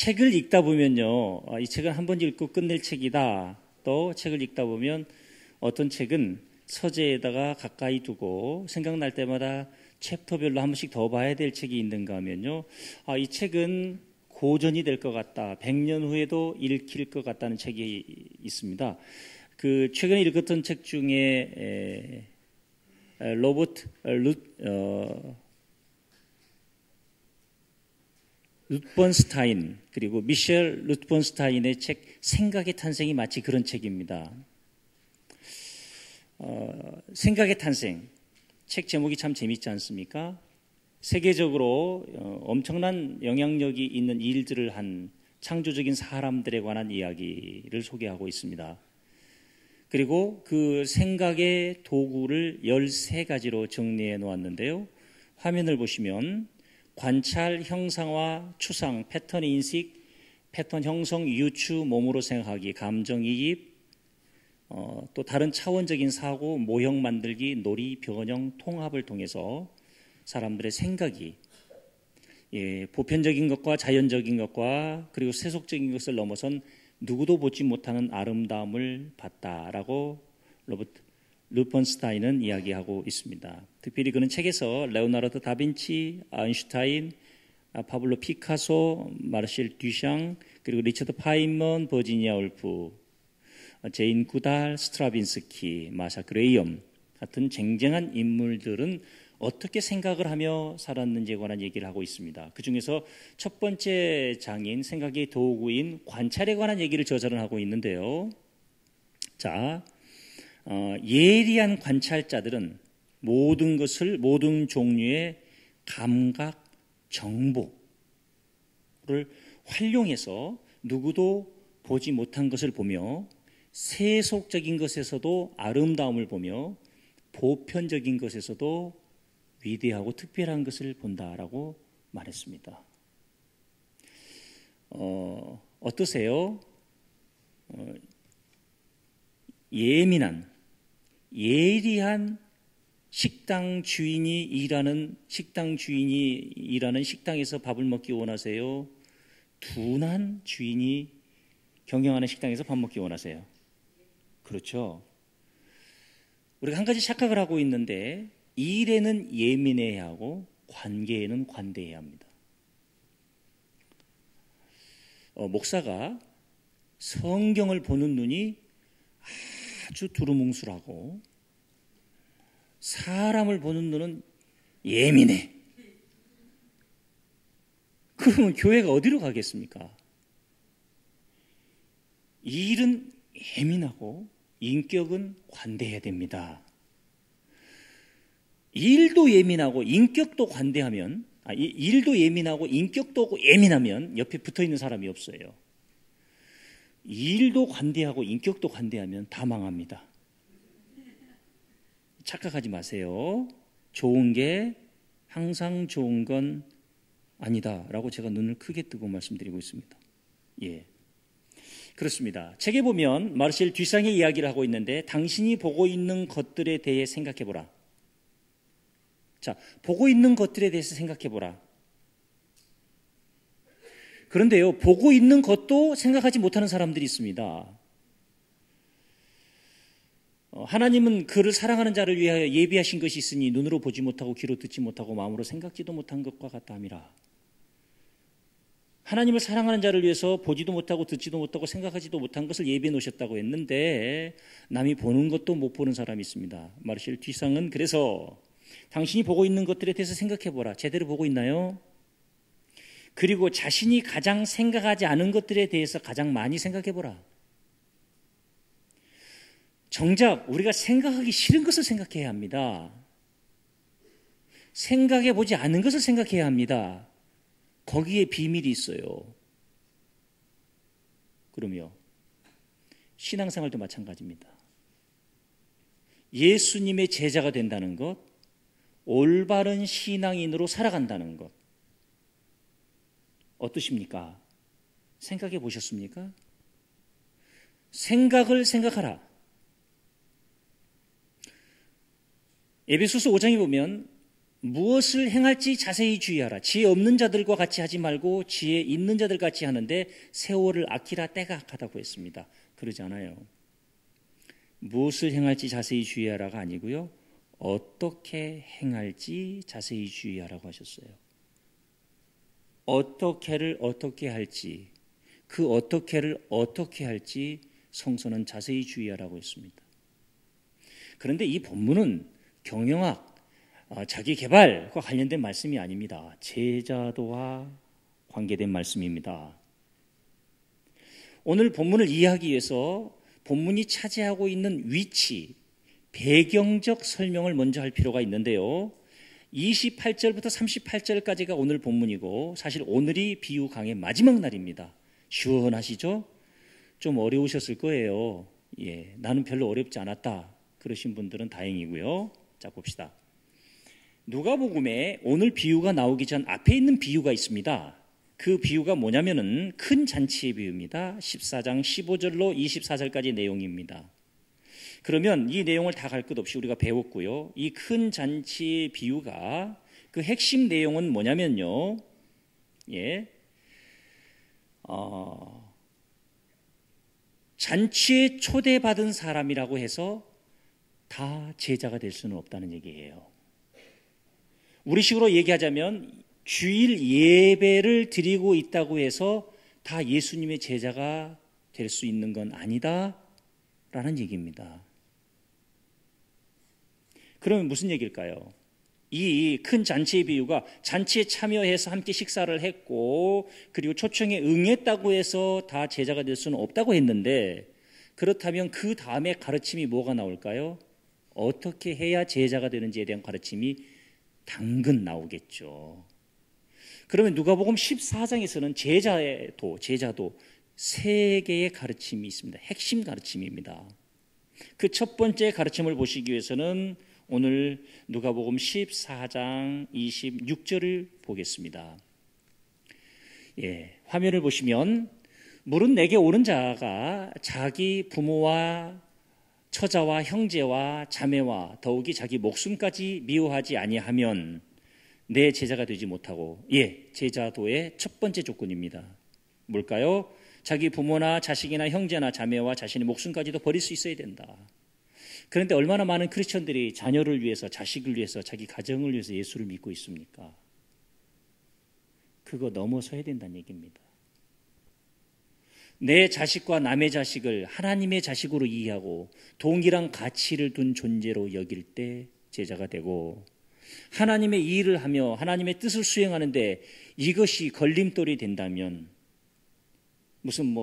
책을 읽다 보면요, 이 책은 한 번 읽고 끝낼 책이다. 또 책을 읽다 보면 어떤 책은 서재에다가 가까이 두고 생각날 때마다 챕터별로 한 번씩 더 봐야 될 책이 있는가 하면요, 이 책은 고전이 될 것 같다. 100년 후에도 읽힐 것 같다는 책이 있습니다. 그 최근에 읽었던 책 중에 로버트 룻번스타인 그리고 미셸 룻번스타인의 책 생각의 탄생이 마치 그런 책입니다. 생각의 탄생, 책 제목이 참 재밌지 않습니까? 세계적으로 엄청난 영향력이 있는 일들을 한 창조적인 사람들에 관한 이야기를 소개하고 있습니다. 그리고 그 생각의 도구를 13가지로 정리해 놓았는데요. 화면을 보시면 관찰, 형상화, 추상, 패턴 인식, 패턴 형성, 유추, 몸으로 생각하기, 감정이입, 또 다른 차원적인 사고, 모형 만들기, 놀이, 변형, 통합을 통해서 사람들의 생각이 보편적인 것과 자연적인 것과 그리고 세속적인 것을 넘어선 누구도 보지 못하는 아름다움을 봤다라고 로버트 룻번스타인은 이야기하고 있습니다. 특별히 그는 책에서 레오나르도 다빈치, 아인슈타인, 파블로 피카소, 마르셀 듀샹, 그리고 리처드 파인먼, 버지니아 울프, 제인 구달, 스트라빈스키, 마샤 그레이엄 같은 쟁쟁한 인물들은 어떻게 생각을 하며 살았는지에 관한 얘기를 하고 있습니다. 그중에서 첫 번째 장인, 생각의 도구인 관찰에 관한 얘기를 저자는 하고 있는데요. 자, 예리한 관찰자들은 모든 종류의 감각, 정보를 활용해서 누구도 보지 못한 것을 보며 세속적인 것에서도 아름다움을 보며 보편적인 것에서도 위대하고 특별한 것을 본다라고 말했습니다. 어떠세요? 예리한 식당 주인이 일하는 식당에서 밥을 먹기 원하세요? 둔한 주인이 경영하는 식당에서 밥 먹기 원하세요? 그렇죠. 우리가 한 가지 착각을 하고 있는데 일에는 예민해야 하고 관계에는 관대해야 합니다. 목사가 성경을 보는 눈이 아주 두루뭉술하고 사람을 보는 눈은 예민해. 그러면 교회가 어디로 가겠습니까? 일은 예민하고 인격은 관대해야 됩니다. 일도 예민하고 인격도 관대하면, 일도 예민하고 인격도 예민하면 옆에 붙어 있는 사람이 없어요. 일도 관대하고 인격도 관대하면 다 망합니다. 착각하지 마세요. 좋은 게 항상 좋은 건 아니다라고 제가 눈을 크게 뜨고 말씀드리고 있습니다. 예. 그렇습니다. 책에 보면 마르셀 듀상의 이야기를 하고 있는데 당신이 보고 있는 것들에 대해 생각해보라. 자, 보고 있는 것들에 대해서 생각해보라. 그런데요, 보고 있는 것도 생각하지 못하는 사람들이 있습니다. 하나님은 그를 사랑하는 자를 위하여 예비하신 것이 있으니 눈으로 보지 못하고 귀로 듣지 못하고 마음으로 생각지도 못한 것과 같다 함이라. 하나님을 사랑하는 자를 위해서 보지도 못하고 듣지도 못하고 생각하지도 못한 것을 예비해 놓으셨다고 했는데 남이 보는 것도 못 보는 사람이 있습니다. 마르셀 듀상은 그래서 당신이 보고 있는 것들에 대해서 생각해보라. 제대로 보고 있나요? 그리고 자신이 가장 생각하지 않은 것들에 대해서 가장 많이 생각해보라. 정작 우리가 생각하기 싫은 것을 생각해야 합니다. 생각해보지 않은 것을 생각해야 합니다. 거기에 비밀이 있어요. 그러며 신앙생활도 마찬가지입니다. 예수님의 제자가 된다는 것, 올바른 신앙인으로 살아간다는 것 어떠십니까? 생각해 보셨습니까? 생각을 생각하라. 에베소서 5장에 보면 무엇을 행할지 자세히 주의하라. 지혜 없는 자들과 같이 하지 말고 지혜 있는 자들 같이 하는데 세월을 아끼라, 때가 악하다고 했습니다. 그러지 않아요. 무엇을 행할지 자세히 주의하라가 아니고요. 어떻게 행할지 자세히 주의하라고 하셨어요. 어떻게를 어떻게 할지, 그 어떻게를 어떻게 할지 성서는 자세히 주의하라고 했습니다. 그런데 이 본문은 경영학, 자기 개발과 관련된 말씀이 아닙니다. 제자도와 관계된 말씀입니다. 오늘 본문을 이해하기 위해서 본문이 차지하고 있는 위치, 배경적 설명을 먼저 할 필요가 있는데요. 28절부터 38절까지가 오늘 본문이고 사실 오늘이 비유 강의 마지막 날입니다. 시원하시죠? 좀 어려우셨을 거예요. 나는 별로 어렵지 않았다 그러신 분들은 다행이고요. 자, 봅시다. 누가복음에 오늘 비유가 나오기 전 앞에 있는 비유가 있습니다. 그 비유가 뭐냐면은 큰 잔치의 비유입니다. 14장 15절로 24절까지 내용입니다. 그러면 이 내용을 다 갈 것 없이 우리가 배웠고요. 이 큰 잔치의 비유가 그 핵심 내용은 뭐냐면요. 잔치에 초대받은 사람이라고 해서 다 제자가 될 수는 없다는 얘기예요. 우리식으로 얘기하자면 주일 예배를 드리고 있다고 해서 다 예수님의 제자가 될 수 있는 건 아니다라는 얘기입니다. 그러면 무슨 얘기일까요? 이 큰 잔치의 비유가 잔치에 참여해서 함께 식사를 했고 그리고 초청에 응했다고 해서 다 제자가 될 수는 없다고 했는데 그렇다면 그 다음에 가르침이 뭐가 나올까요? 어떻게 해야 제자가 되는지에 대한 가르침이 당근 나오겠죠. 그러면 누가복음 14장에서는 제자도 세 개의 가르침이 있습니다. 핵심 가르침입니다. 그 첫 번째 가르침을 보시기 위해서는 오늘 누가복음 14장 26절을 보겠습니다. 화면을 보시면 물은 내게 오는 자가 자기 부모와 처자와 형제와 자매와 더욱이 자기 목숨까지 미워하지 아니하면 내 제자가 되지 못하고, 제자도의 첫 번째 조건입니다. 뭘까요? 자기 부모나 자식이나 형제나 자매와 자신의 목숨까지도 버릴 수 있어야 된다. 그런데 얼마나 많은 크리스천들이 자녀를 위해서, 자식을 위해서, 자기 가정을 위해서 예수를 믿고 있습니까? 그거 넘어서야 된다는 얘기입니다. 내 자식과 남의 자식을 하나님의 자식으로 이해하고 동일한 가치를 둔 존재로 여길 때 제자가 되고, 하나님의 일을 하며 하나님의 뜻을 수행하는데 이것이 걸림돌이 된다면 무슨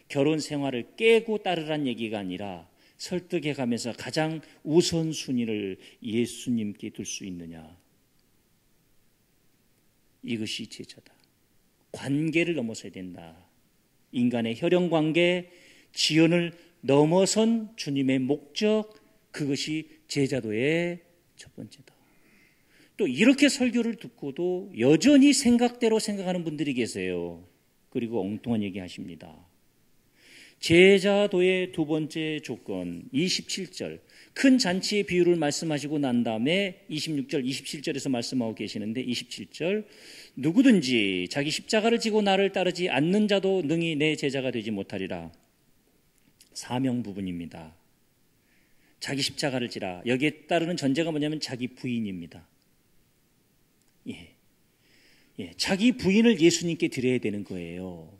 결혼 생활을 깨고 따르란 얘기가 아니라 설득해 가면서 가장 우선순위를 예수님께 둘 수 있느냐. 이것이 제자다. 관계를 넘어서야 된다. 인간의 혈연관계, 지연을 넘어선 주님의 목적, 그것이 제자도의 첫 번째다. 또 이렇게 설교를 듣고도 여전히 생각대로 생각하는 분들이 계세요. 그리고 엉뚱한 얘기 하십니다. 제자도의 두 번째 조건 27절 큰 잔치의 비유를 말씀하시고 난 다음에 26절 27절에서 말씀하고 계시는데 27절 누구든지 자기 십자가를 지고 나를 따르지 않는 자도 능히 내 제자가 되지 못하리라. 사명 부분입니다. 자기 십자가를 지라. 여기에 따르는 전제가 뭐냐면 자기 부인입니다. 자기 부인을 예수님께 드려야 되는 거예요.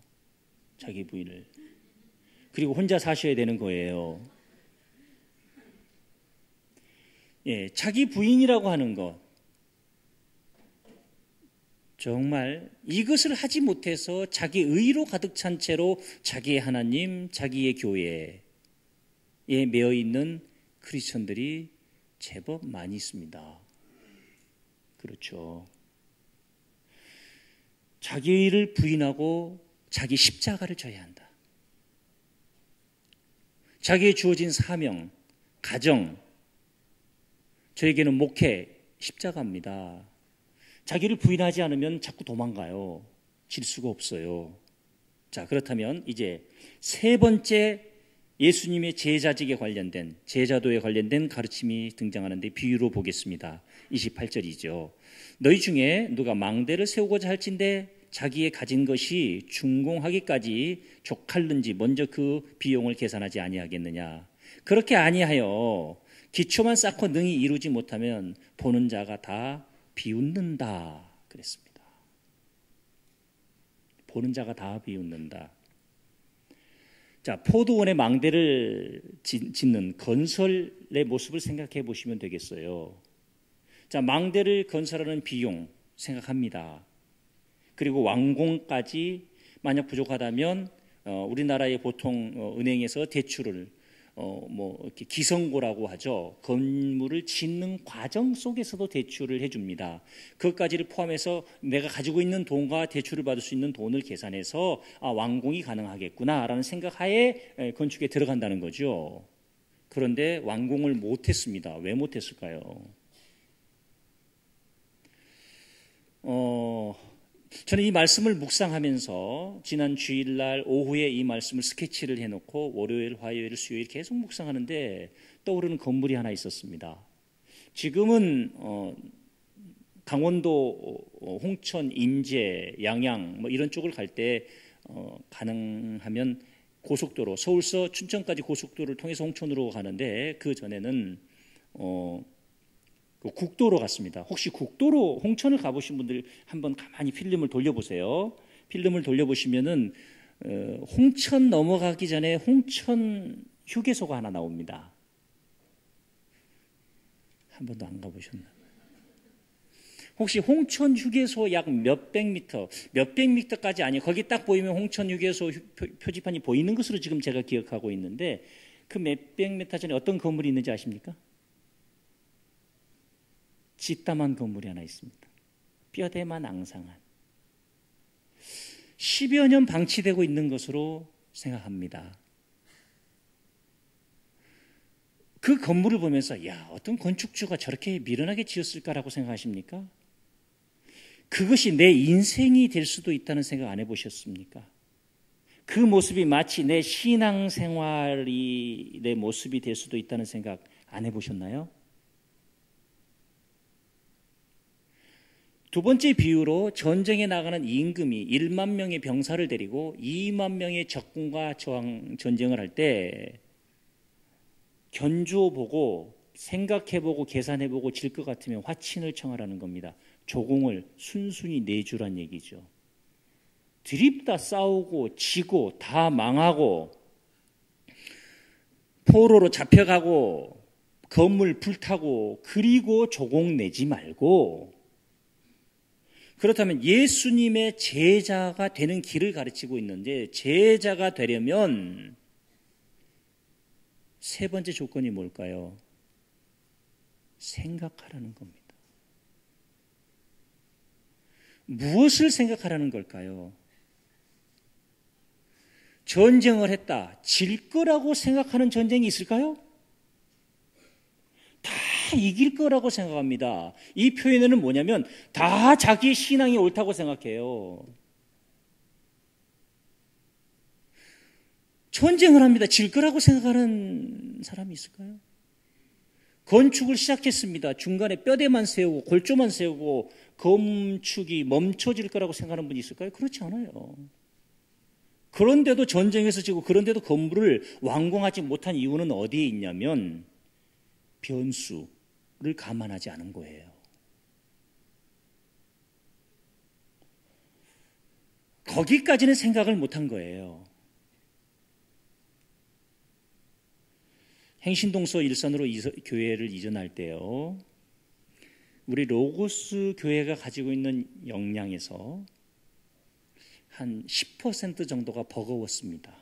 자기 부인을. 그리고 혼자 사셔야 되는 거예요. 자기 부인이라고 하는 것. 정말 이것을 하지 못해서 자기 의로 가득 찬 채로 자기의 하나님, 자기의 교회에 매여 있는 크리스천들이 제법 많이 있습니다. 그렇죠. 자기를 부인하고 자기 십자가를 져야 한다. 자기의 주어진 사명, 가정, 저에게는 목회, 십자가입니다. 자기를 부인하지 않으면 자꾸 도망가요. 질 수가 없어요. 자, 그렇다면 이제 세 번째 예수님의 제자직에 관련된, 제자도에 관련된 가르침이 등장하는데 비유로 보겠습니다. 28절이죠. 너희 중에 누가 망대를 세우고자 할진대 자기의 가진 것이 준공하기까지 족할는지 먼저 그 비용을 계산하지 아니하겠느냐. 그렇게 아니하여 기초만 쌓고 능히 이루지 못하면 보는 자가 다 비웃는다 그랬습니다. 보는 자가 다 비웃는다. 자, 포도원의 망대를 짓는 건설의 모습을 생각해 보시면 되겠어요. 자, 망대를 건설하는 비용 생각합니다. 그리고 완공까지 만약 부족하다면 우리나라의 보통 은행에서 대출을 이렇게 기성고라고 하죠. 건물을 짓는 과정 속에서도 대출을 해줍니다. 그것까지를 포함해서 내가 가지고 있는 돈과 대출을 받을 수 있는 돈을 계산해서 완공이 가능하겠구나라는 생각하에 건축에 들어간다는 거죠. 그런데 완공을 못했습니다. 왜 못했을까요? 저는 이 말씀을 묵상하면서 지난 주일날 오후에 이 말씀을 스케치를 해놓고 월요일, 화요일, 수요일 계속 묵상하는데 떠오르는 건물이 하나 있었습니다. 지금은 강원도 홍천, 임제, 양양 이런 쪽을 갈 때 가능하면 고속도로, 서울서 춘천까지 고속도로를 통해서 홍천으로 가는데 그 전에는 국도로 갔습니다. 혹시 국도로 홍천을 가보신 분들 한번 가만히 필름을 돌려보세요. 필름을 돌려보시면은 홍천 넘어가기 전에 홍천 휴게소가 하나 나옵니다. 한 번도 안 가보셨나요? 혹시 홍천 휴게소 약 몇백 미터까지 아니에요. 거기 딱 보이면 홍천 휴게소 표지판이 보이는 것으로 지금 제가 기억하고 있는데 그 몇백 미터 전에 어떤 건물이 있는지 아십니까? 짓담한 건물이 하나 있습니다. 뼈대만 앙상한 10여 년 방치되고 있는 것으로 생각합니다. 그 건물을 보면서 야, 어떤 건축주가 저렇게 미련하게 지었을까라고 생각하십니까? 그것이 내 인생이 될 수도 있다는 생각 안 해보셨습니까? 그 모습이 마치 내 신앙생활이 내 모습이 될 수도 있다는 생각 안 해보셨나요? 두 번째 비유로 전쟁에 나가는 임금이 1만 명의 병사를 데리고 2만 명의 적군과 전쟁을 할 때 견주어 보고 생각해보고 계산해보고 질 것 같으면 화친을 청하라는 겁니다. 조공을 순순히 내주란 얘기죠. 드립다 싸우고 지고 다 망하고 포로로 잡혀가고 건물 불타고 그리고 조공 내지 말고 그렇다면 예수님의 제자가 되는 길을 가르치고 있는데 제자가 되려면 세 번째 조건이 뭘까요? 생각하라는 겁니다. 무엇을 생각하라는 걸까요? 전쟁을 했다. 질 거라고 생각하는 전쟁이 있을까요? 다 이길 거라고 생각합니다. 이 표현에는 뭐냐면 다 자기의 신앙이 옳다고 생각해요. 전쟁을 합니다. 질 거라고 생각하는 사람이 있을까요? 건축을 시작했습니다. 중간에 뼈대만 세우고 골조만 세우고 건축이 멈춰질 거라고 생각하는 분이 있을까요? 그렇지 않아요. 그런데도 전쟁에서 지고 그런데도 건물을 완공하지 못한 이유는 어디에 있냐면 변수를 감안하지 않은 거예요. 거기까지는 생각을 못한 거예요. 행신동서 일산으로 교회를 이전할 때요. 우리 로고스 교회가 가지고 있는 역량에서 한 10% 정도가 버거웠습니다.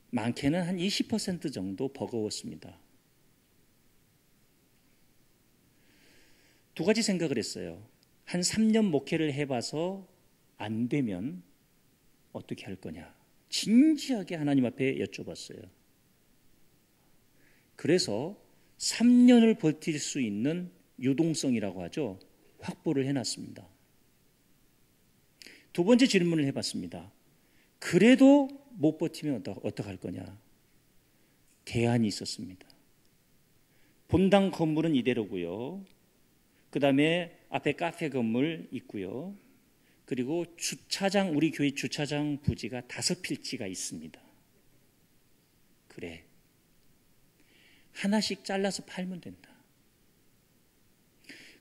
많게는 한 20% 정도 버거웠습니다. 두 가지 생각을 했어요. 한 3년 목회를 해봐서 안 되면 어떻게 할 거냐. 진지하게 하나님 앞에 여쭤봤어요. 그래서 3년을 버틸 수 있는 유동성이라고 하죠. 확보를 해놨습니다. 두 번째 질문을 해봤습니다. 그래도 못 버티면 어떡할 거냐? 대안이 있었습니다. 본당 건물은 이대로고요. 그 다음에 앞에 카페 건물 있고요. 그리고 주차장, 우리 교회 주차장 부지가 5필지가 있습니다. 그래. 하나씩 잘라서 팔면 된다.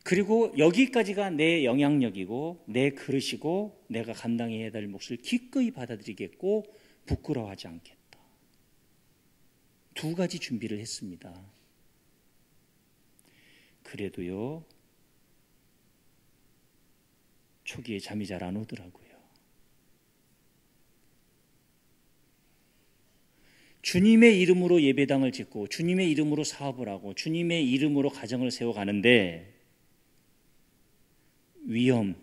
그리고 여기까지가 내 영향력이고 내 그릇이고 내가 감당해야 될 몫을 기꺼이 받아들이겠고 부끄러워하지 않겠다. 2가지 준비를 했습니다. 그래도요, 초기에 잠이 잘 안 오더라고요. 주님의 이름으로 예배당을 짓고 주님의 이름으로 사업을 하고 주님의 이름으로 가정을 세워가는데 위험,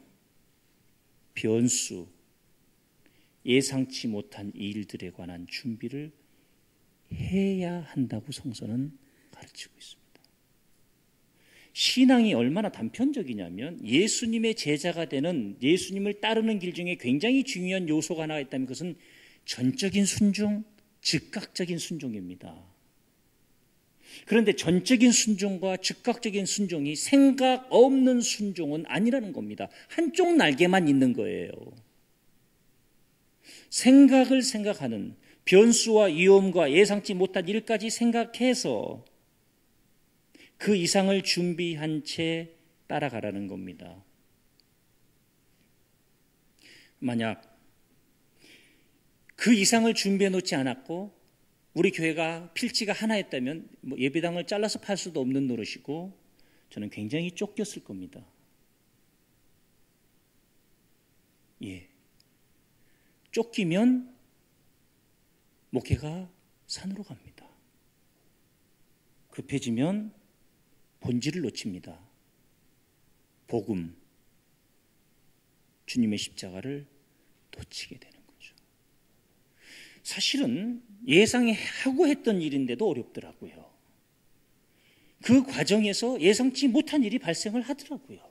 변수, 예상치 못한 일들에 관한 준비를 해야 한다고 성서는 가르치고 있습니다. 신앙이 얼마나 단편적이냐면 예수님의 제자가 되는, 예수님을 따르는 길 중에 굉장히 중요한 요소가 하나 있다면 그것은 전적인 순종, 즉각적인 순종입니다. 그런데 전적인 순종과 즉각적인 순종이 생각 없는 순종은 아니라는 겁니다. 한쪽 날개만 있는 거예요. 생각을 생각하는, 변수와 위험과 예상치 못한 일까지 생각해서 그 이상을 준비한 채 따라가라는 겁니다. 만약 그 이상을 준비해 놓지 않았고 우리 교회가 필지가 하나였다면 예배당을 잘라서 팔 수도 없는 노릇이고 저는 굉장히 쫓겼을 겁니다. 예. 쫓기면 목회가 산으로 갑니다. 급해지면 본질을 놓칩니다. 복음, 주님의 십자가를 놓치게 되는 거죠. 사실은 예상하고 했던 일인데도 어렵더라고요. 그 과정에서 예상치 못한 일이 발생을 하더라고요.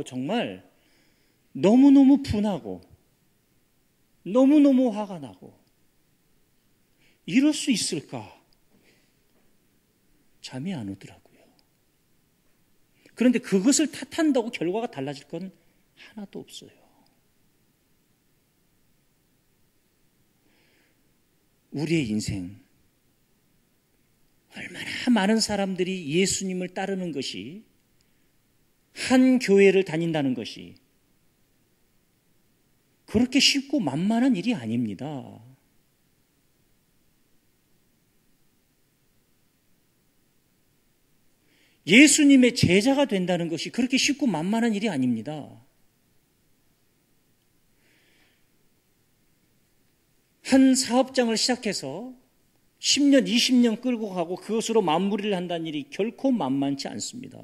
정말 너무너무 분하고 너무너무 화가 나고 이럴 수 있을까? 잠이 안 오더라고요. 그런데 그것을 탓한다고 결과가 달라질 건 하나도 없어요. 우리의 인생, 얼마나 많은 사람들이 예수님을 따르는 것이, 한 교회를 다닌다는 것이 그렇게 쉽고 만만한 일이 아닙니다. 예수님의 제자가 된다는 것이 그렇게 쉽고 만만한 일이 아닙니다. 한 사업장을 시작해서 10년, 20년 끌고 가고 그것으로 마무리를 한다는 일이 결코 만만치 않습니다.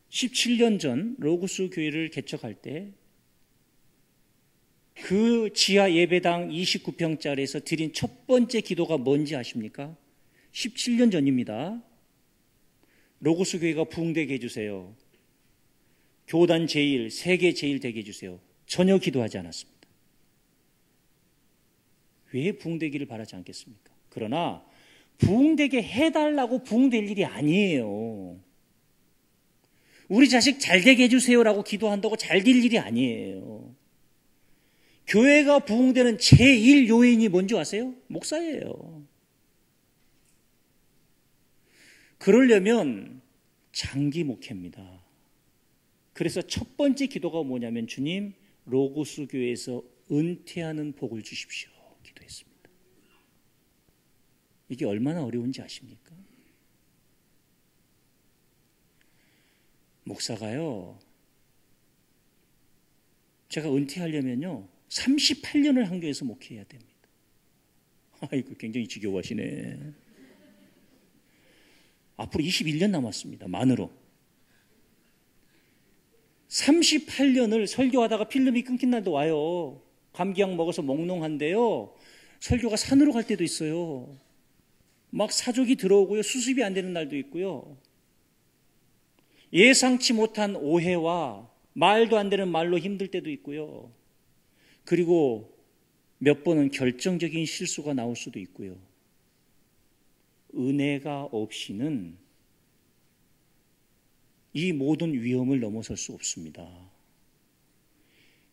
17년 전 로고스 교회를 개척할 때 그 지하 예배당 29평짜리에서 드린 첫 번째 기도가 뭔지 아십니까? 17년 전입니다. 로고스 교회가 부흥되게 해주세요. 교단 제일, 세계 제일 되게 해주세요. 전혀 기도하지 않았습니다. 왜 부흥되기를 바라지 않겠습니까? 그러나 부흥되게 해달라고 부흥될 일이 아니에요. 우리 자식 잘 되게 해주세요라고 기도한다고 잘 될 일이 아니에요. 교회가 부흥되는 제1 요인이 뭔지 아세요? 목사예요. 그러려면 장기 목회입니다. 그래서 첫 번째 기도가 뭐냐면 주님, 로고스 교회에서 은퇴하는 복을 주십시오. 기도했습니다. 이게 얼마나 어려운지 아십니까? 목사가요, 제가 은퇴하려면요 38년을 한 교회에서 목회해야 됩니다. 아이고, 굉장히 지겨워하시네. 앞으로 21년 남았습니다. 만으로 38년을 설교하다가 필름이 끊긴 날도 와요. 감기약 먹어서 몽롱한데요, 설교가 산으로 갈 때도 있어요. 막 사족이 들어오고요, 수습이 안 되는 날도 있고요. 예상치 못한 오해와 말도 안 되는 말로 힘들 때도 있고요. 그리고 몇 번은 결정적인 실수가 나올 수도 있고요. 은혜가 없이는 이 모든 위험을 넘어설 수 없습니다.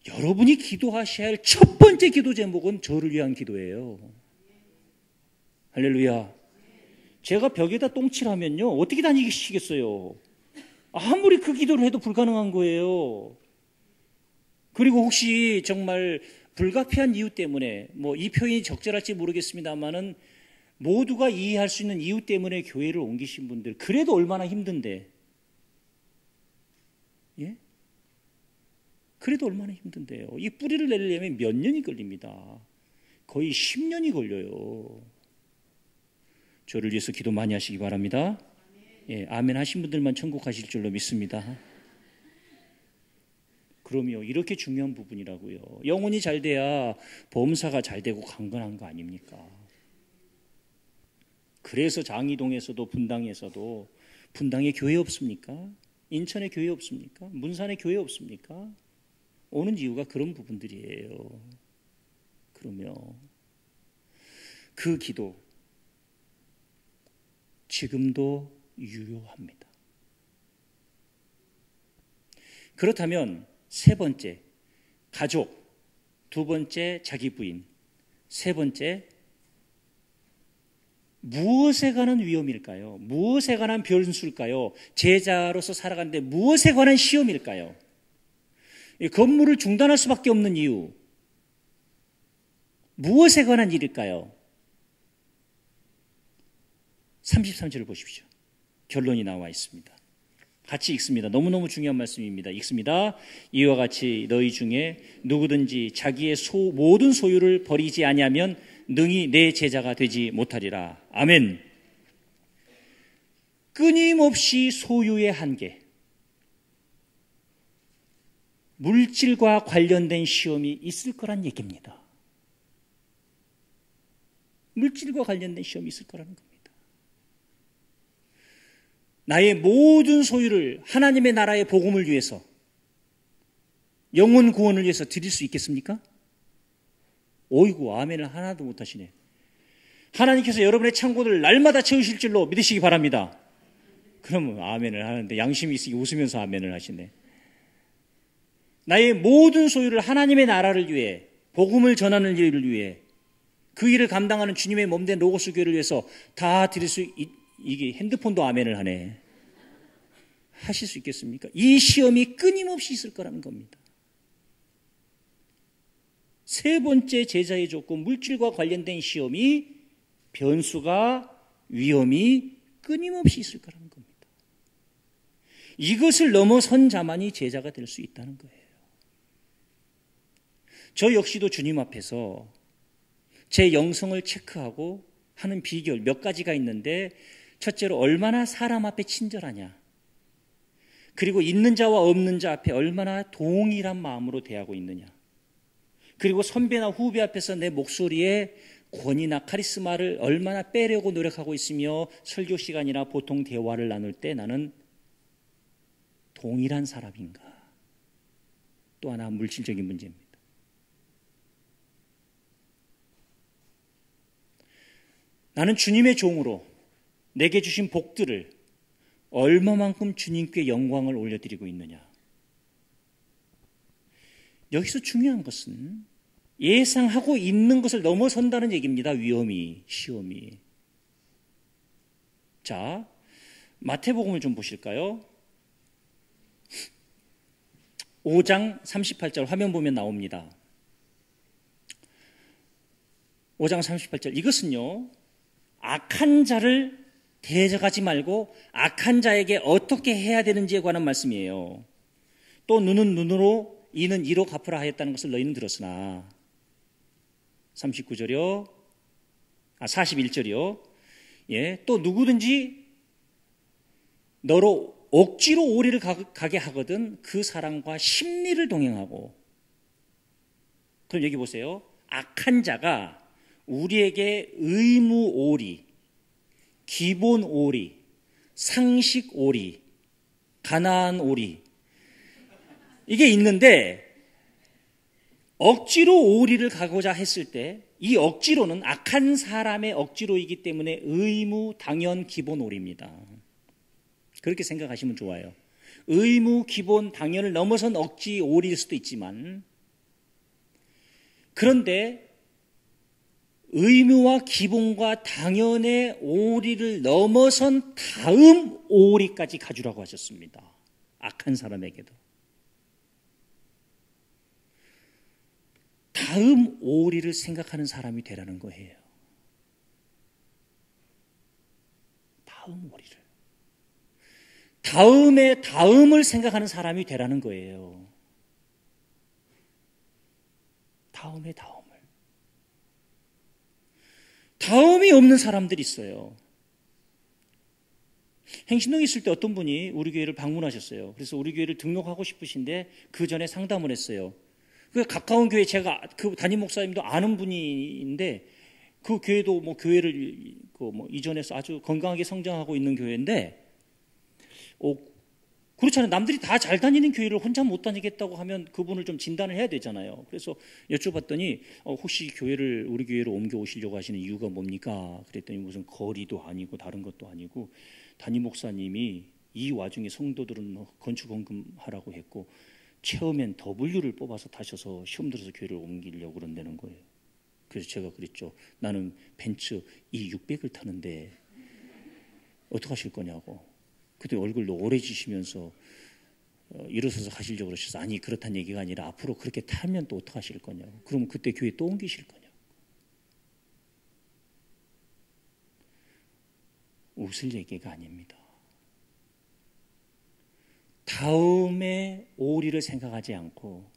여러분이 기도하셔야 할 첫 번째 기도 제목은 저를 위한 기도예요. 할렐루야. 제가 벽에다 똥칠하면요, 어떻게 다니시겠어요? 아무리 그 기도를 해도 불가능한 거예요. 그리고 혹시 정말 불가피한 이유 때문에, 이 표현이 적절할지 모르겠습니다만은 모두가 이해할 수 있는 이유 때문에 교회를 옮기신 분들, 그래도 얼마나 힘든데, 예? 그래도 얼마나 힘든데요. 이 뿌리를 내려면 몇 년이 걸립니다. 거의 10년이 걸려요. 저를 위해서 기도 많이 하시기 바랍니다. 예, 아멘 하신 분들만 천국 가실 줄로 믿습니다. 그럼요, 이렇게 중요한 부분이라고요. 영혼이 잘 돼야 범사가 잘 되고 강건한 거 아닙니까? 그래서 장이동에서도 분당에서도, 분당에 교회 없습니까? 인천에 교회 없습니까? 문산에 교회 없습니까? 오는 이유가 그런 부분들이에요. 그러면 그 기도 지금도 유효합니다. 그렇다면 세 번째, 가족. 두 번째, 자기 부인. 세 번째, 무엇에 관한 위험일까요? 무엇에 관한 변수일까요? 제자로서 살아가는데 무엇에 관한 시험일까요? 이 건물을 중단할 수밖에 없는 이유, 무엇에 관한 일일까요? 33절을 보십시오. 결론이 나와 있습니다. 같이 읽습니다. 너무너무 중요한 말씀입니다. 읽습니다. 이와 같이 너희 중에 누구든지 자기의 모든 소유를 버리지 아니하면 능히 내 제자가 되지 못하리라. 아멘. 끊임없이 소유의 한계, 물질과 관련된 시험이 있을 거란 얘기입니다. 물질과 관련된 시험이 있을 거라는 겁니다. 나의 모든 소유를 하나님의 나라의 복음을 위해서, 영혼 구원을 위해서 드릴 수 있겠습니까? 오이구, 아멘을 하나도 못하시네. 하나님께서 여러분의 창고를 날마다 채우실 줄로 믿으시기 바랍니다. 그러면 아멘을 하는데 양심이 있으니 웃으면서 아멘을 하시네. 나의 모든 소유를 하나님의 나라를 위해, 복음을 전하는 일을 위해, 그 일을 감당하는 주님의 몸된 로고스 교회를 위해서 다 드릴 수 이게 핸드폰도 아멘을 하네. 하실 수 있겠습니까? 이 시험이 끊임없이 있을 거라는 겁니다. 세 번째 제자의 조건, 물질과 관련된 시험이, 변수가, 위험이 끊임없이 있을 거라는 겁니다. 이것을 넘어선 자만이 제자가 될 수 있다는 거예요. 저 역시도 주님 앞에서 제 영성을 체크하고 하는 비결 몇 가지가 있는데, 첫째로 얼마나 사람 앞에 친절하냐, 그리고 있는 자와 없는 자 앞에 얼마나 동일한 마음으로 대하고 있느냐, 그리고 선배나 후배 앞에서 내 목소리에 권위나 카리스마를 얼마나 빼려고 노력하고 있으며, 설교 시간이나 보통 대화를 나눌 때 나는 동일한 사람인가. 또 하나 물질적인 문제입니다. 나는 주님의 종으로 내게 주신 복들을 얼마만큼 주님께 영광을 올려드리고 있느냐. 여기서 중요한 것은 예상하고 있는 것을 넘어선다는 얘기입니다. 위험이, 시험이. 자, 마태복음을 좀 보실까요? 5장 38절 화면 보면 나옵니다. 5장 38절. 이것은요, 악한 자를 대적하지 말고 악한 자에게 어떻게 해야 되는지에 관한 말씀이에요. 또 눈은 눈으로, 이는 이로 갚으라 하였다는 것을 너희는 들었으나. 39절이요. 41절이요. 예, 또 누구든지 너로 억지로 오리를 가게 하거든 그 사람과 심리를 동행하고. 그럼 여기 보세요. 악한 자가 우리에게 의무 오리, 기본 오리, 상식 오리, 가나안 오리, 이게 있는데 억지로 오리를 가고자 했을 때 이 억지로는 악한 사람의 억지로이기 때문에 의무, 당연, 기본 오리입니다. 그렇게 생각하시면 좋아요. 의무, 기본, 당연을 넘어선 억지 오리일 수도 있지만 그런데 의무와 기본과 당연의 오리를 넘어선 다음 오리까지 가주라고 하셨습니다. 악한 사람에게도. 다음 오리를 생각하는 사람이 되라는 거예요. 다음 오리를. 다음의 다음을 생각하는 사람이 되라는 거예요. 다음의 다음을. 다음이 없는 사람들이 있어요. 행신동에 있을 때 어떤 분이 우리 교회를 방문하셨어요. 그래서 우리 교회를 등록하고 싶으신데 그 전에 상담을 했어요. 그 가까운 교회 제가 그 담임 목사님도 아는 분인데 그 교회도 뭐 교회를 뭐 이전해서 아주 건강하게 성장하고 있는 교회인데 그렇잖아요. 남들이 다 잘 다니는 교회를 혼자 못 다니겠다고 하면 그분을 좀 진단을 해야 되잖아요. 그래서 여쭤봤더니 혹시 교회를 우리 교회로 옮겨 오시려고 하시는 이유가 뭡니까? 그랬더니 무슨 거리도 아니고 다른 것도 아니고 담임 목사님이 이 와중에 성도들은 건축 헌금하라고 했고 체험엔 W를 뽑아서 타셔서 시험 들어서 교회를 옮기려고 그런다는 거예요. 그래서 제가 그랬죠. 나는 벤츠 E600을 타는데 어떡하실 거냐고. 그때 얼굴 노래지시면서 일어서서 가시려고 그러셔서 아니 그렇다는 얘기가 아니라 앞으로 그렇게 타면 또 어떡하실 거냐고. 그러면 그때 교회 또 옮기실 거냐고. 웃을 얘기가 아닙니다. 다음에 오리를 생각하지 않고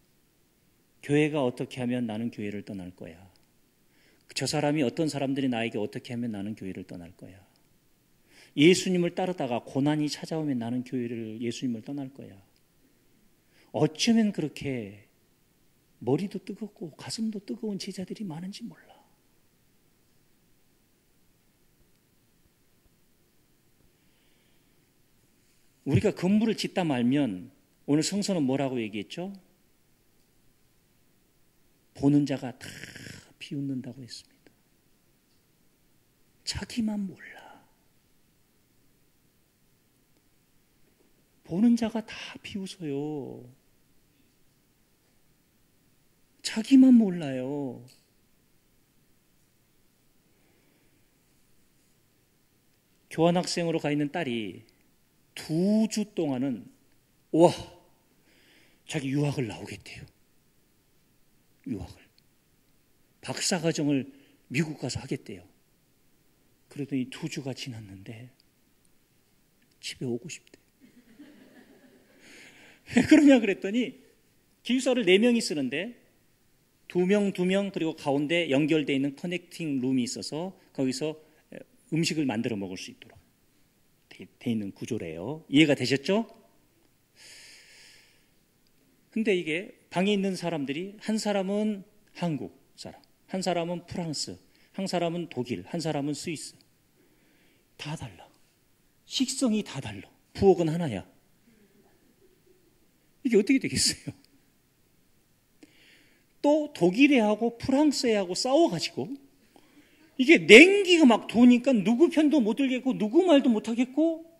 교회가 어떻게 하면 나는 교회를 떠날 거야. 저 사람이 어떤 사람들이 나에게 어떻게 하면 나는 교회를 떠날 거야. 예수님을 따르다가 고난이 찾아오면 나는 예수님을 떠날 거야. 어쩌면 그렇게 머리도 뜨겁고 가슴도 뜨거운 제자들이 많은지 몰라. 우리가 건물을 짓다 말면 오늘 성서는 뭐라고 얘기했죠? 보는 자가 다 비웃는다고 했습니다. 자기만 몰라. 보는 자가 다 비웃어요. 자기만 몰라요. 교환학생으로 가 있는 딸이 2주 동안은 와 자기 유학을 나오겠대요. 유학을. 박사과정을 미국 가서 하겠대요. 그러더니 2주가 지났는데 집에 오고 싶대. 왜 그러냐 그랬더니 기숙사를 4명이 쓰는데 2명 그리고 가운데 연결되어 있는 커넥팅 룸이 있어서 거기서 음식을 만들어 먹을 수 있도록 돼 있는 구조래요. 이해가 되셨죠? 근데 이게 방에 있는 사람들이 한 사람은 한국 사람, 한 사람은 프랑스, 한 사람은 독일, 한 사람은 스위스. 다 달라. 식성이 다 달라. 부엌은 하나야. 이게 어떻게 되겠어요? 또 독일애하고 프랑스애하고 싸워가지고 이게 냉기가 막 도니까 누구 편도 못 들겠고 누구 말도 못 하겠고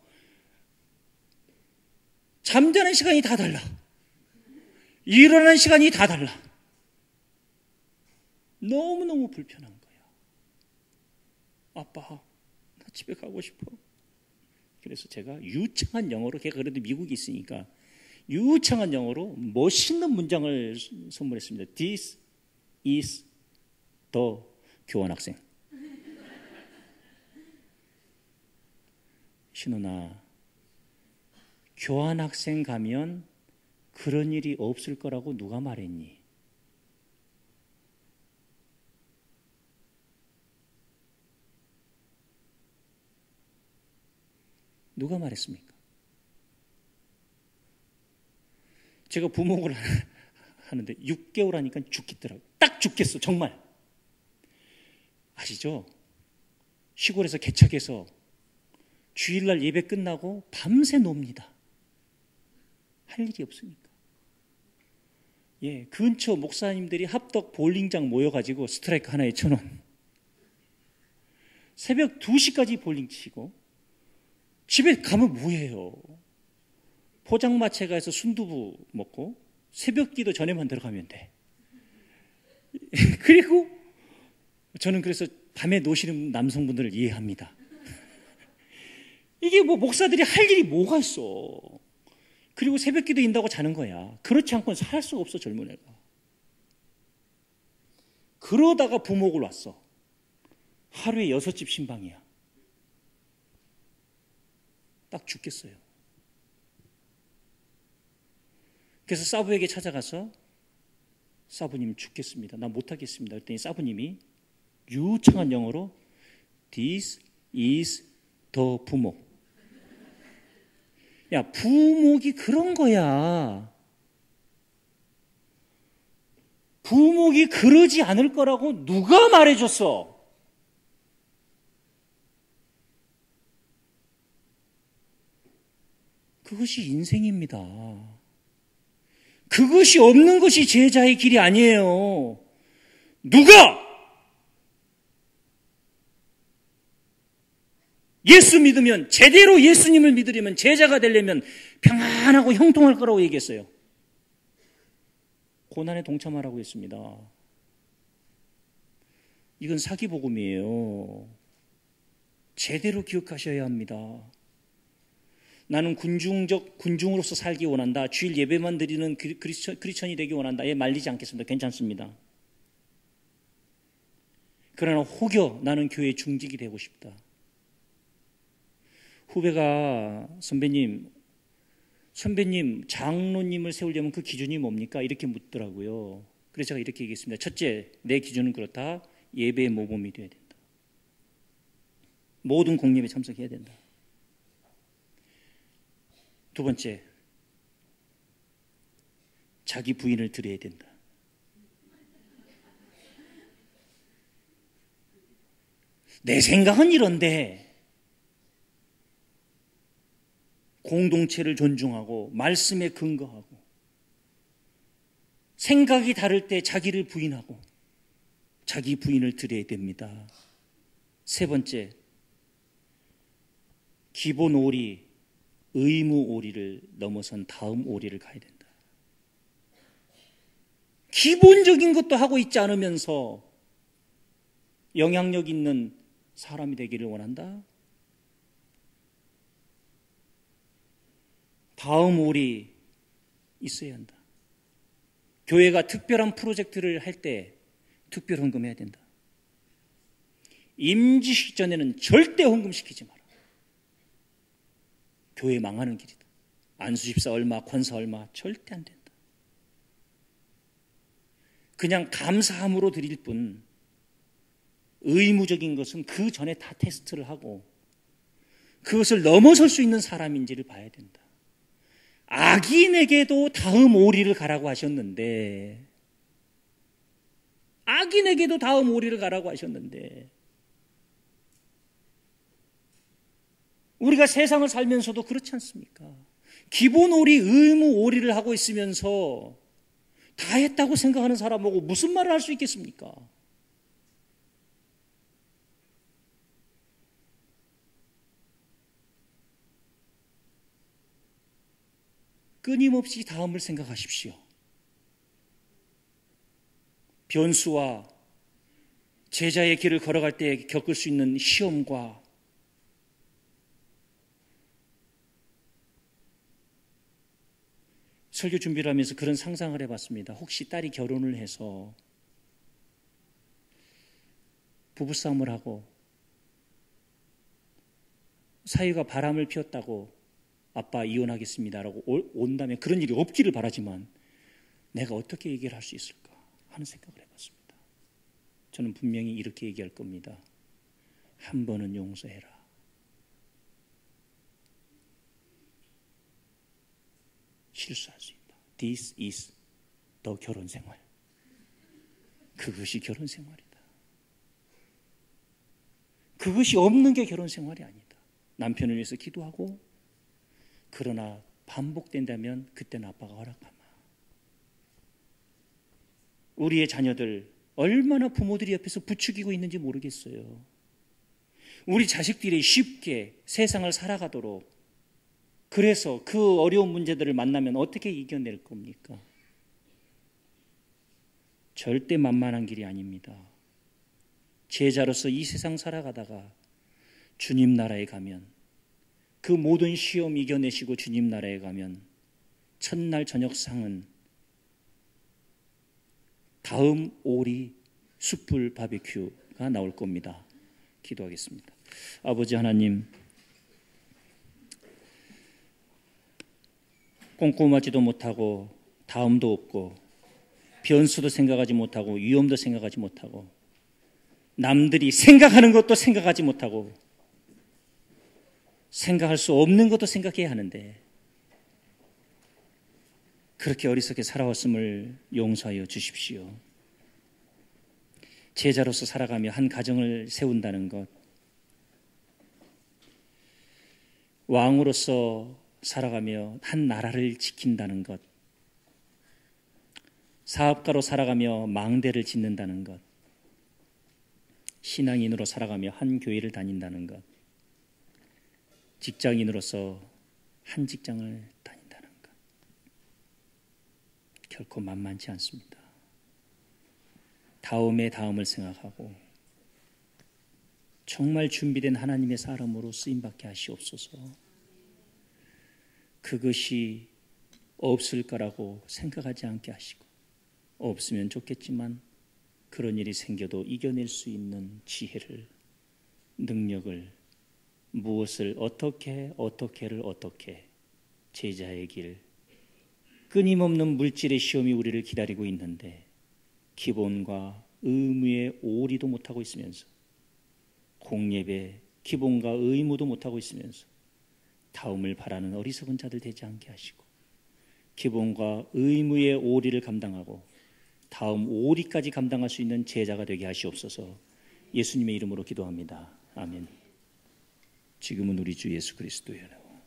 잠자는 시간이 다 달라. 일어나는 시간이 다 달라. 너무너무 불편한 거야. 아빠, 나 집에 가고 싶어. 그래서 제가 유창한 영어로, 걔가 그래도 미국에 있으니까 유창한 영어로 멋있는 문장을 선물했습니다. This is the 교환학생. 신우나, 교환학생 가면 그런 일이 없을 거라고 누가 말했니? 누가 말했습니까? 제가 부목을 하는데 6개월 하니까 죽겠더라고요. 딱 죽겠어, 정말. 아시죠? 시골에서 개척해서 주일날 예배 끝나고 밤새 놉니다. 할 일이 없으니까. 예, 근처 목사님들이 합덕 볼링장 모여가지고 스트라이크 하나에 1,000원. 새벽 2시까지 볼링 치고 집에 가면 뭐해요? 포장마차에 가서 순두부 먹고 새벽 기도 전에만 들어가면 돼. 그리고 저는 그래서 밤에 노시는 남성분들을 이해합니다. 이게 뭐 목사들이 할 일이 뭐가 있어. 그리고 새벽 기도 인다고 자는 거야. 그렇지 않고는 살 수가 없어, 젊은 애가. 그러다가 부목을 왔어. 하루에 6집 신방이야. 딱 죽겠어요. 그래서 사부에게 찾아가서 사부님 죽겠습니다. 나 못하겠습니다. 그랬더니 사부님이 유창한 영어로 This is the 부목. 야, 부목이 그런 거야. 부목이 그러지 않을 거라고 누가 말해줬어? 그것이 인생입니다. 그것이 없는 것이 제자의 길이 아니에요. 누가 예수 믿으면, 제대로 예수님을 믿으려면, 제자가 되려면 평안하고 형통할 거라고 얘기했어요. 고난에 동참하라고 했습니다. 이건 사기복음이에요. 제대로 기억하셔야 합니다. 나는 군중으로서 살기 원한다. 주일 예배만 드리는 크리스천이 되기 원한다. 예, 말리지 않겠습니다. 괜찮습니다. 그러나 혹여 나는 교회 중직이 되고 싶다. 후배가 선배님 장로님을 세우려면 그 기준이 뭡니까? 이렇게 묻더라고요. 그래서 제가 이렇게 얘기했습니다. 첫째, 내 기준은 그렇다. 예배의 모범이 되어야 된다. 모든 공예배에 참석해야 된다. 두 번째, 자기 부인을 드려야 된다. 내 생각은 이런데 공동체를 존중하고 말씀에 근거하고 생각이 다를 때 자기를 부인하고 자기 부인을 드려야 됩니다. 세 번째, 기본 오리, 의무 오리를 넘어선 다음 오리를 가야 된다. 기본적인 것도 하고 있지 않으면서 영향력 있는 사람이 되기를 원한다. 다음 오리 있어야 한다. 교회가 특별한 프로젝트를 할 때 특별 헌금해야 된다. 임지식 전에는 절대 헌금시키지 마라. 교회 망하는 길이다. 안수집사 얼마, 권사 얼마 절대 안 된다. 그냥 감사함으로 드릴 뿐 의무적인 것은 그 전에 다 테스트를 하고 그것을 넘어설 수 있는 사람인지를 봐야 된다. 악인에게도 다음 오리를 가라고 하셨는데 우리가 세상을 살면서도 그렇지 않습니까? 기본 오리, 의무 오리를 하고 있으면서 다 했다고 생각하는 사람하고 무슨 말을 할 수 있겠습니까? 끊임없이 다음을 생각하십시오. 변수와 제자의 길을 걸어갈 때 겪을 수 있는 시험과 설교 준비를 하면서 그런 상상을 해봤습니다. 혹시 딸이 결혼을 해서 부부싸움을 하고 사위가 바람을 피웠다고 아빠 이혼하겠습니다라고 온다면 그런 일이 없기를 바라지만 내가 어떻게 얘기를 할 수 있을까 하는 생각을 해봤습니다. 저는 분명히 이렇게 얘기할 겁니다. 한 번은 용서해라. 실수할 수 있다. This is the 결혼 생활. 그것이 결혼 생활이다. 그것이 없는 게 결혼 생활이 아니다. 남편을 위해서 기도하고 그러나 반복된다면 그때는 아빠가 허락하마. 우리의 자녀들 얼마나 부모들이 옆에서 부추기고 있는지 모르겠어요. 우리 자식들이 쉽게 세상을 살아가도록, 그래서 그 어려운 문제들을 만나면 어떻게 이겨낼 겁니까? 절대 만만한 길이 아닙니다. 제자로서 이 세상 살아가다가 주님 나라에 가면, 그 모든 시험 이겨내시고 주님 나라에 가면 첫날 저녁상은 다음 오리 숯불 바비큐가 나올 겁니다. 기도하겠습니다. 아버지 하나님, 꼼꼼하지도 못하고 다음도 없고 변수도 생각하지 못하고 위험도 생각하지 못하고 남들이 생각하는 것도 생각하지 못하고 생각할 수 없는 것도 생각해야 하는데 그렇게 어리석게 살아왔음을 용서하여 주십시오. 제자로서 살아가며 한 가정을 세운다는 것, 왕으로서 살아가며 한 나라를 지킨다는 것, 사업가로 살아가며 망대를 짓는다는 것, 신앙인으로 살아가며 한 교회를 다닌다는 것, 직장인으로서 한 직장을 다닌다는 것, 결코 만만치 않습니다. 다음의 다음을 생각하고 정말 준비된 하나님의 사람으로 쓰임받게 하시옵소서. 그것이 없을 거라고 생각하지 않게 하시고, 없으면 좋겠지만 그런 일이 생겨도 이겨낼 수 있는 지혜를, 능력을, 무엇을 어떻게를 어떻게, 제자의 길, 끊임없는 물질의 시험이 우리를 기다리고 있는데 기본과 의무의 오리도 못하고 있으면서, 공예배 기본과 의무도 못하고 있으면서 다음을 바라는 어리석은 자들 되지 않게 하시고, 기본과 의무의 오리를 감당하고 다음 오리까지 감당할 수 있는 제자가 되게 하시옵소서. 예수님의 이름으로 기도합니다. 아멘. 지금은 우리 주 예수 그리스도의 은혜와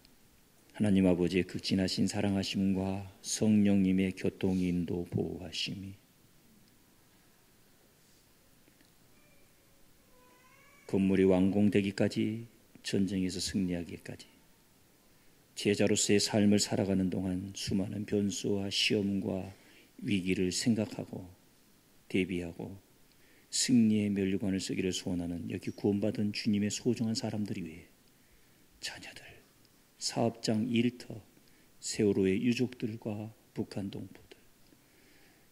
하나님 아버지의 극진하신 사랑하심과 성령님의 교통인도 보호하심이 건물이 완공되기까지, 전쟁에서 승리하기까지 제자로서의 삶을 살아가는 동안 수많은 변수와 시험과 위기를 생각하고 대비하고 승리의 면류관을 쓰기를 소원하는 여기 구원받은 주님의 소중한 사람들이 위해 자녀들, 사업장 일터, 세월호의 유족들과 북한 동포들,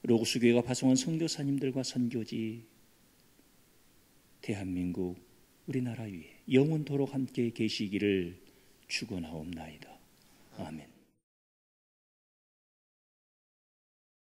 로고스교회가 파송한 선교사님들과 선교지, 대한민국 우리나라 위에 영원토록 함께 계시기를 축원하옵나이다. 아멘.